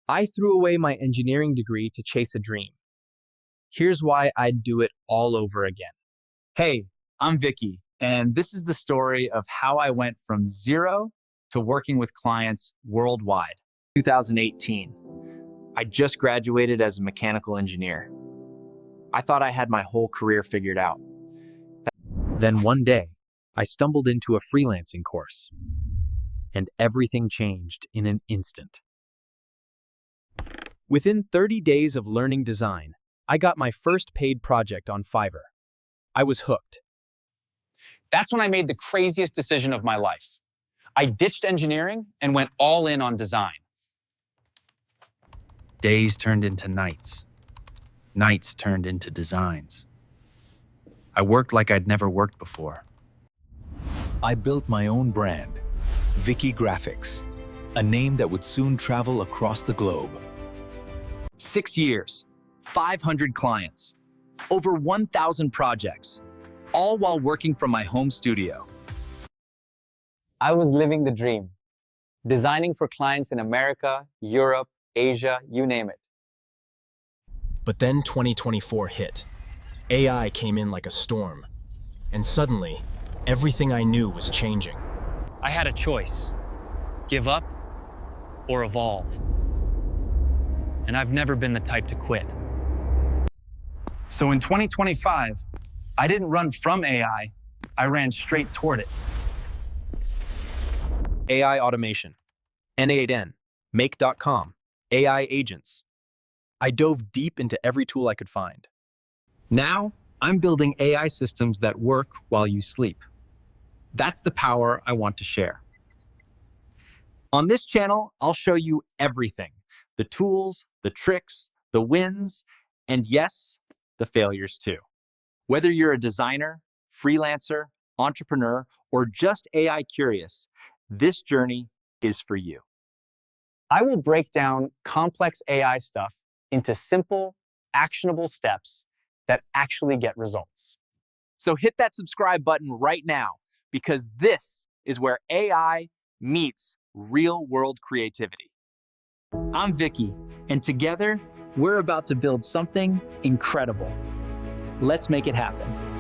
I threw away my engineering degree to chase a dream. Here's why I'd do it all over again. Hey, I'm Vicky, and this is the story of how I went from zero to working with clients worldwide. 2018. I just graduated as a mechanical engineer. I thought I had my whole career figured out. Then one day, I stumbled into a freelancing course, and everything changed in an instant. Within 30 days of learning design, I got my first paid project on Fiverr. I was hooked. That's when I made the craziest decision of my life. I ditched engineering and went all in on design. Days turned into nights. Nights turned into designs. I worked like I'd never worked before. I built my own brand, VICKYGRAPHIX, a name that would soon travel across the globe. 6 years, 500 clients, over 1,000 projects, all while working from my home studio. I was living the dream, designing for clients in America, Europe, Asia, you name it. But then 2024 hit. AI came in like a storm. And suddenly, everything I knew was changing. I had a choice, give up or evolve. And I've never been the type to quit. So in 2025, I didn't run from AI, I ran straight toward it. AI automation, N8N, Make.com, AI agents. I dove deep into every tool I could find. Now, I'm building AI systems that work while you sleep. That's the power I want to share. On this channel, I'll show you everything. The tools, the tricks, the wins, and yes, the failures too. Whether you're a designer, freelancer, entrepreneur, or just AI curious, this journey is for you. I will break down complex AI stuff into simple, actionable steps that actually get results. So hit that subscribe button right now, because this is where AI meets real-world creativity. I'm Vicky, and together, we're about to build something incredible. Let's make it happen.